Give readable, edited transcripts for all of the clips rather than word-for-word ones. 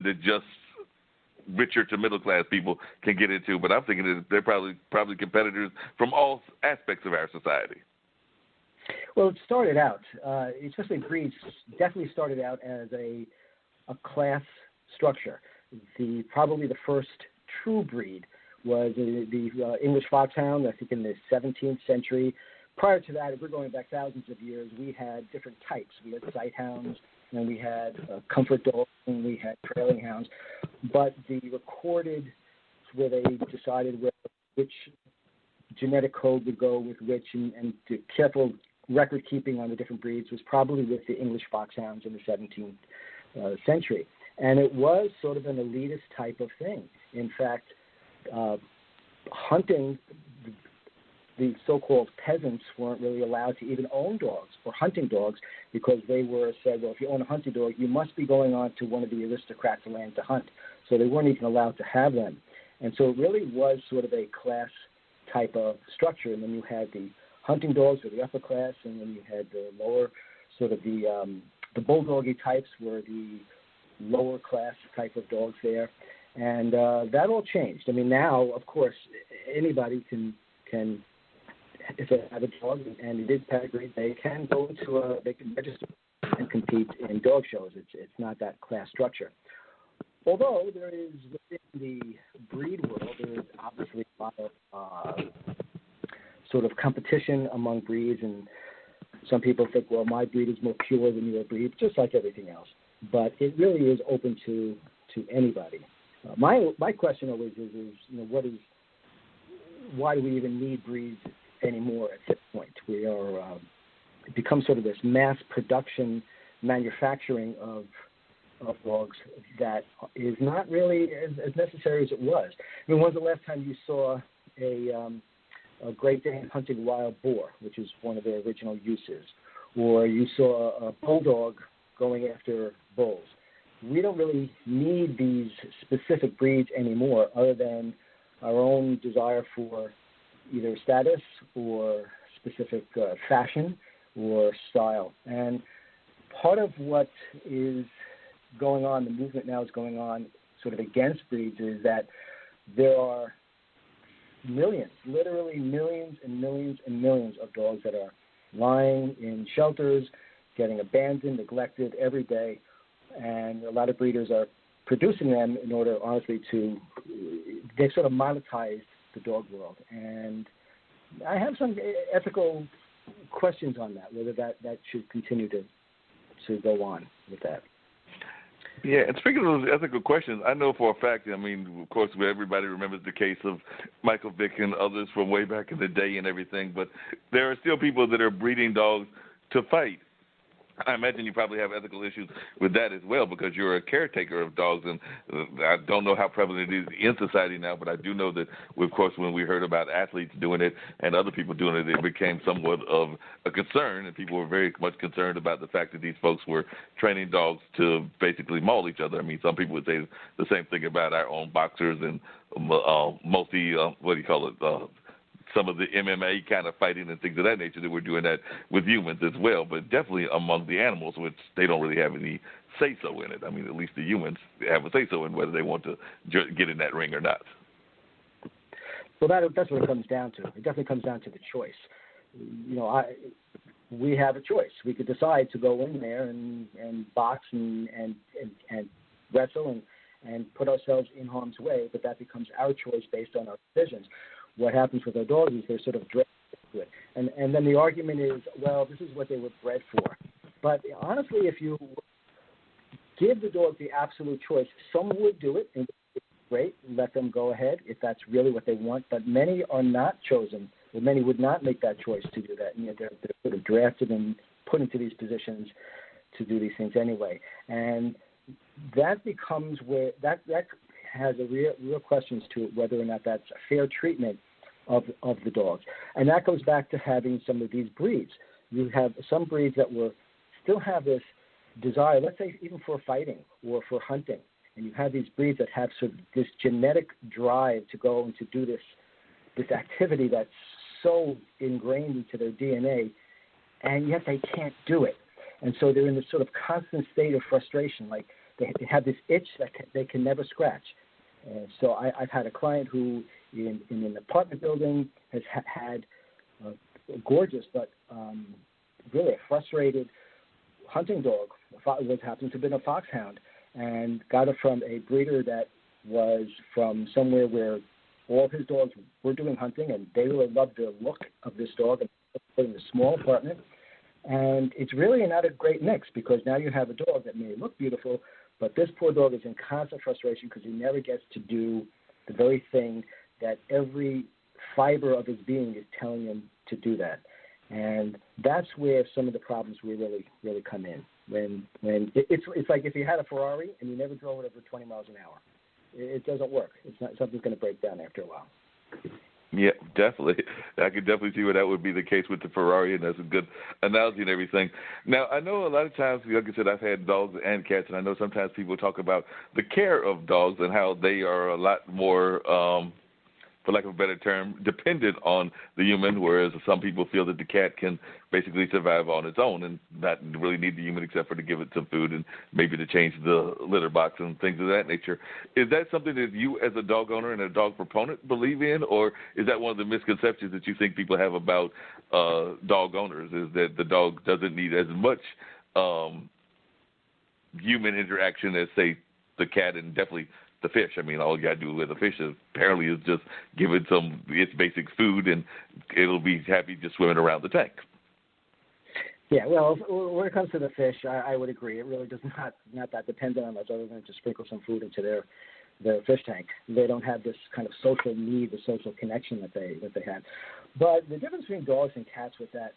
that just richer to middle class people can get into. But I'm thinking that they're probably competitors from all aspects of our society. Well, it started out, especially breeds, definitely started out as a class structure. Probably the first true breed was the English foxhound, I think in the 17th century. Prior to that, if we're going back thousands of years, we had different types. We had sighthounds, and we had comfort dogs, and we had trailing hounds. But the recorded, where they decided which genetic code would go with which, and the careful record keeping on the different breeds was probably with the English foxhounds in the 17th century. And it was sort of an elitist type of thing. In fact, hunting, the so-called peasants weren't really allowed to even own dogs or hunting dogs because they were said, well, if you own a hunting dog, you must be going on to one of the aristocrats' land to hunt. So they weren't even allowed to have them. And so it really was sort of a class type of structure. And then you had the hunting dogs or the upper class, and then you had the lower, sort of the bulldoggy types were the lower class type of dogs there. And that all changed. I mean, now, of course, anybody can if they have a dog and it is pedigree, they can go they can register and compete in dog shows. It's not that class structure. Although there is, within the breed world, there is obviously a lot of sort of competition among breeds, and some people think, well, my breed is more pure than your breed, just like everything else. But it really is open to anybody. My question always is why do we even need breeds anymore at this point? We are it becomes sort of this mass production manufacturing of dogs that is not really as necessary as it was. I mean, when's the last time you saw a Great Dane hunting wild boar, which is one of their original uses, or you saw a bulldog going after bulls? We don't really need these specific breeds anymore, other than our own desire for either status or specific fashion or style. And part of what is going on, the movement now is going on sort of against breeds, is that there are millions, literally millions and millions and millions of dogs that are lying in shelters, getting abandoned, neglected every day. And a lot of breeders are producing them in order, honestly, they sort of monetize the dog world. And I have some ethical questions on that, whether that should continue to go on with that. Yeah, and speaking of those ethical questions, I know for a fact, I mean, of course, everybody remembers the case of Michael Vick and others from way back in the day and everything, but there are still people that are breeding dogs to fight. I imagine you probably have ethical issues with that as well, because you're a caretaker of dogs, and I don't know how prevalent it is in society now, but I do know that, of course, when we heard about athletes doing it and other people doing it, it became somewhat of a concern, and people were very much concerned about the fact that these folks were training dogs to basically maul each other. I mean, some people would say the same thing about our own boxers and some of the MMA kind of fighting and things of that nature, that we're doing that with humans as well, but definitely among the animals, which they don't really have any say-so in it. I mean, at least the humans have a say-so in whether they want to get in that ring or not. Well, that's what it comes down to. It definitely comes down to the choice. We have a choice. We could decide to go in there and box and wrestle and put ourselves in harm's way, but that becomes our choice based on our decisions. What happens with our dogs is they're sort of dragged into it. And then the argument is, well, this is what they were bred for. But honestly, if you give the dog the absolute choice, some would do it, and it's great, let them go ahead if that's really what they want. But many are not chosen, or many would not make that choice to do that. And yet they're sort of drafted and put into these positions to do these things anyway. And that becomes where that has a real questions to it, whether or not that's a fair treatment of the dogs. And that goes back to having some of these breeds. You have some breeds that still have this desire, let's say even for fighting or for hunting, and you have these breeds that have sort of this genetic drive to go and to do this activity that's so ingrained into their DNA, and yet they can't do it. And so they're in this sort of constant state of frustration, like they have this itch that they can never scratch. And so I've had a client who, in an apartment building, has had a gorgeous but really a frustrated hunting dog. What happens to have been a foxhound, and got it from a breeder that was from somewhere where all his dogs were doing hunting, and they really loved the look of this dog and put in a small apartment. And it's really not a great mix, because now you have a dog that may look beautiful, but this poor dog is in constant frustration because he never gets to do the very thing that every fiber of his being is telling him to do that. And that's where some of the problems really come in. When it's like if you had a Ferrari and you never drove it over 20 miles an hour, it doesn't work. It's not, something's going to break down after a while. Yeah, definitely. I could definitely see where that would be the case with the Ferrari, and that's a good analogy and everything. Now, I know a lot of times, like I said, I've had dogs and cats, and I know sometimes people talk about the care of dogs and how they are a lot more, for lack of a better term, dependent on the human, whereas some people feel that the cat can basically survive on its own and not really need the human except for to give it some food and maybe to change the litter box and things of that nature. Is that something that you as a dog owner and a dog proponent believe in, or is that one of the misconceptions that you think people have about dog owners, is that the dog doesn't need as much human interaction as, say, the cat and definitely the fish? I mean, all you got to do with a fish apparently is just give it its basic food, and it'll be happy just swimming around the tank. Yeah, well, when it comes to the fish, I would agree. It really does not that dependent on us, other than to sprinkle some food into their fish tank. They don't have this kind of social need, the social connection that they had. But the difference between dogs and cats with that,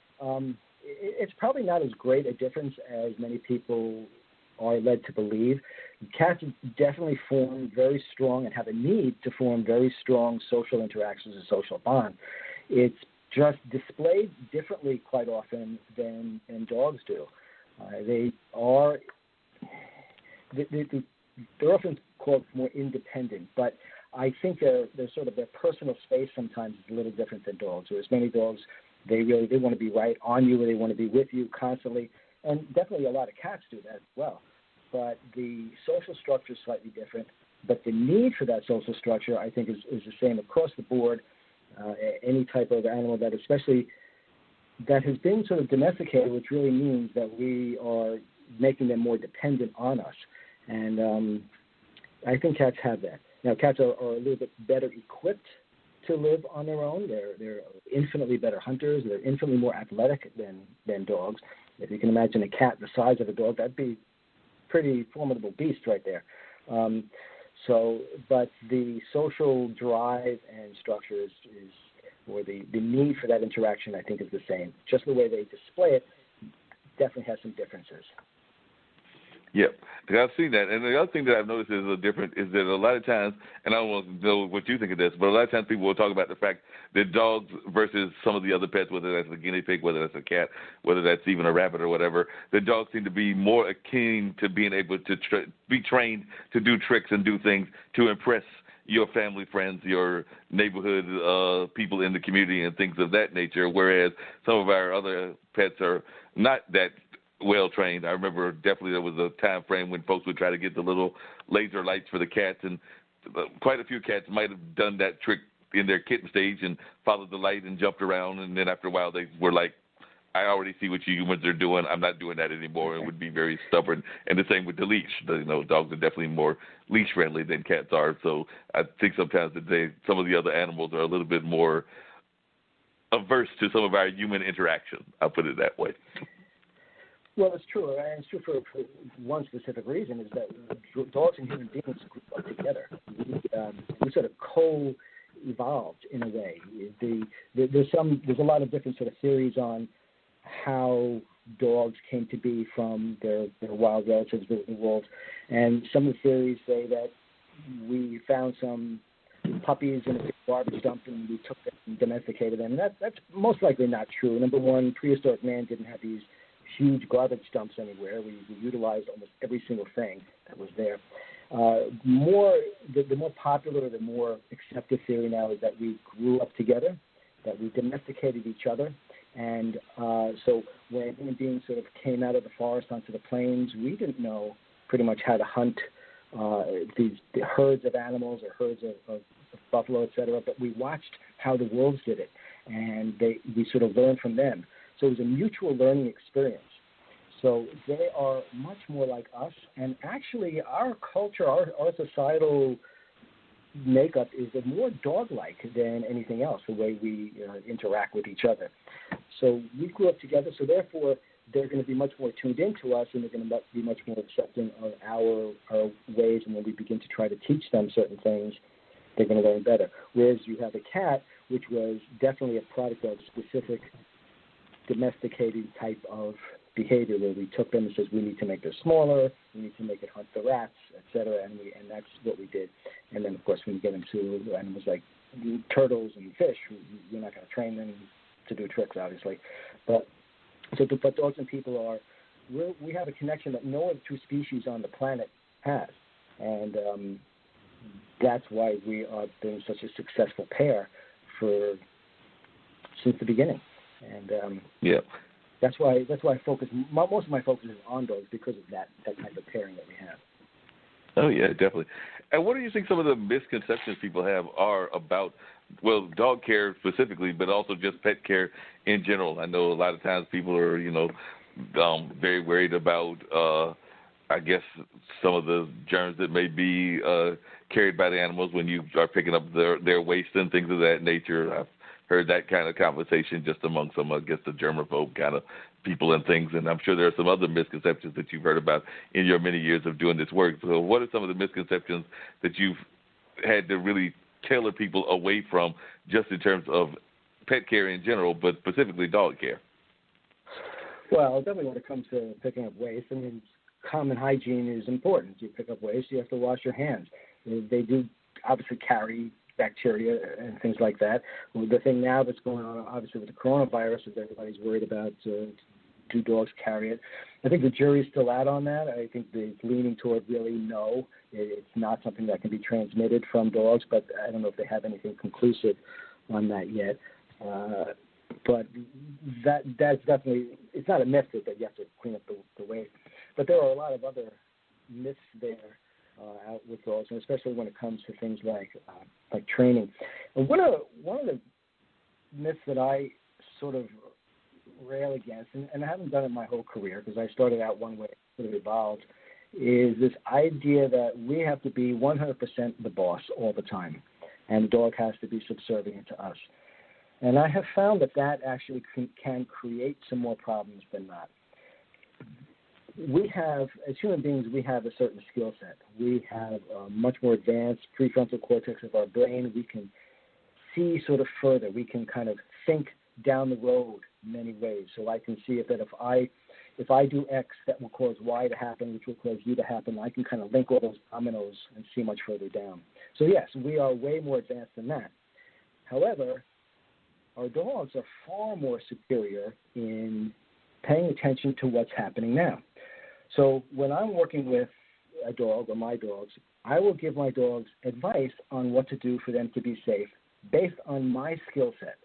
it's probably not as great a difference as many people are led to believe. Cats definitely form very strong and have a need to form very strong social interactions and social bond. It's just displayed differently quite often than dogs do. They're often called more independent, but I think their personal space sometimes is a little different than dogs. Whereas many dogs, they want to be right on you, or they want to be with you constantly, and definitely a lot of cats do that as well. But the social structure is slightly different. But the need for that social structure, I think, is the same across the board. Any type of animal that has been sort of domesticated, which really means that we are making them more dependent on us. And I think cats have that. Now, cats are a little bit better equipped to live on their own. They're infinitely better hunters. They're infinitely more athletic than dogs. If you can imagine a cat the size of a dog, that'd be pretty formidable beast right there. But the social drive and structure or the need for that interaction, I think, is the same. Just the way they display it definitely has some differences. Yep, I've seen that. And the other thing that I've noticed is different is that a lot of times, and I don't want to know what you think of this, but a lot of times people will talk about the fact that dogs versus some of the other pets, whether that's a guinea pig, whether that's a cat, whether that's even a rabbit or whatever, the dogs seem to be more akin to being able to be trained to do tricks and do things to impress your family, friends, your neighborhood people in the community and things of that nature, whereas some of our other pets are not that well trained. I remember definitely there was a time frame when folks would try to get the little laser lights for the cats, and quite a few cats might have done that trick in their kitten stage and followed the light and jumped around, and then after a while they were like, I already see what you humans are doing. I'm not doing that anymore, and would be very stubborn. And the same with the leash. Dogs are definitely more leash friendly than cats are. So I think sometimes that some of the other animals are a little bit more averse to some of our human interaction. I'll put it that way. Well, it's true, and it's true for one specific reason, is that dogs and human beings grew up together. We sort of co-evolved in a way. There's a lot of different sort of theories on how dogs came to be from their wild relatives, the wolves, and some of the theories say that we found some puppies in a big garbage dump and we took them and domesticated them. And that's most likely not true. Number one, prehistoric man didn't have these huge garbage dumps anywhere. We utilized almost every single thing that was there. The more popular, the more accepted theory now is that we grew up together, that we domesticated each other, and so when human beings sort of came out of the forest onto the plains, we didn't know pretty much how to hunt the herds of animals or herds of buffalo, et cetera, but we watched how the wolves did it, and we sort of learned from them. So it was a mutual learning experience. So they are much more like us, and actually our culture, our societal makeup is more dog-like than anything else, the way we interact with each other. So we grew up together, so therefore they're going to be much more tuned into us, and they're going to be much more accepting of our ways, and when we begin to try to teach them certain things, they're going to learn better. Whereas you have a cat, which was definitely a product of specific domesticated type of behavior, where we took them and says we need to make this smaller, we need to make it hunt the rats, etc., and that's what we did. And then, of course, when you get into animals like turtles and fish, you're not going to train them to do tricks, obviously. But dogs and people we have a connection that no other two species on the planet has, and that's why we are being such a successful pair since the beginning. And that's why I focus. Most of my focus is on dogs because of that type of pairing that we have. Oh yeah, definitely. And what do you think some of the misconceptions people have are about, well, dog care specifically, but also just pet care in general? I know a lot of times people are, very worried about, I guess, some of the germs that may be carried by the animals when you are picking up their waste and things of that nature. I've heard that kind of conversation just among some, I guess, the germaphobe kind of people and things, and I'm sure there are some other misconceptions that you've heard about in your many years of doing this work. So what are some of the misconceptions that you've had to really tailor people away from, just in terms of pet care in general, but specifically dog care? Well, definitely when it comes to picking up waste, I mean, common hygiene is important. You pick up waste, you have to wash your hands. They do obviously carry bacteria and things like that. Well, the thing now that's going on, obviously, with the coronavirus is everybody's worried about do dogs carry it. I think the jury's still out on that. I think it's leaning toward really no. It's not something that can be transmitted from dogs, but I don't know if they have anything conclusive on that yet. But that's definitely, it's not a myth that you have to clean up the waste. But there are a lot of other myths there out with dogs, and especially when it comes to things like training. And one of the myths that I sort of rail against, and I haven't done it my whole career because I started out one way, sort of evolved, is this idea that we have to be 100% the boss all the time, and the dog has to be subservient to us. And I have found that actually can create some more problems than not. We have, as human beings, we have a certain skill set. We have a much more advanced prefrontal cortex of our brain. We can see sort of further. We can kind of think down the road in many ways. So I can see that if I do X, that will cause Y to happen, which will cause U to happen. I can kind of link all those dominoes and see much further down. So yes, we are way more advanced than that. However, our dogs are far more superior in paying attention to what's happening now. So when I'm working with a dog or my dogs, I will give my dogs advice on what to do for them to be safe based on my skill set.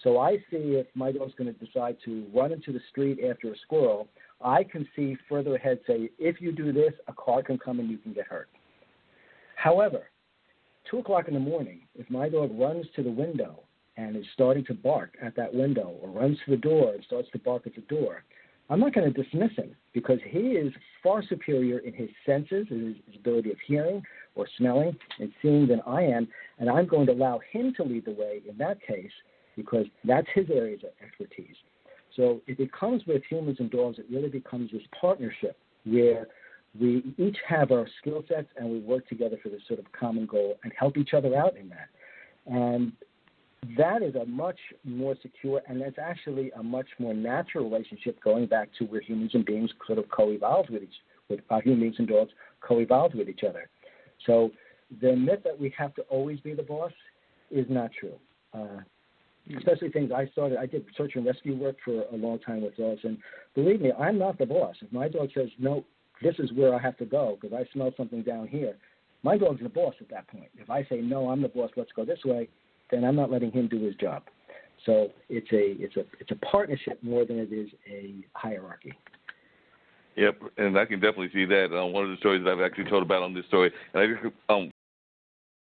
So I see if my dog's going to decide to run into the street after a squirrel, I can see further ahead, say, if you do this, a car can come and you can get hurt. However, 2 o'clock in the morning, if my dog runs to the window and is starting to bark at that window, or runs to the door and starts to bark at the door, I'm not going to dismiss him because he is far superior in his senses, in his ability of hearing or smelling and seeing than I am, and I'm going to allow him to lead the way in that case because that's his areas of expertise. So if it comes with humans and dogs, it really becomes this partnership where we each have our skill sets and we work together for this sort of common goal and help each other out in that. And that is a much more secure, and that's actually a much more natural relationship going back to where humans and beings sort of co-evolved with human beings and dogs co-evolved with each other. So the myth that we have to always be the boss is not true. Especially things I did search and rescue work for a long time with dogs, and believe me, I'm not the boss. If my dog says, no, this is where I have to go because I smell something down here, my dog's the boss at that point. If I say, no, I'm the boss, let's go this way, then I'm not letting him do his job. So it's a partnership more than it is a hierarchy. Yep, and I can definitely see that. One of the stories that I've actually told about on this story, and I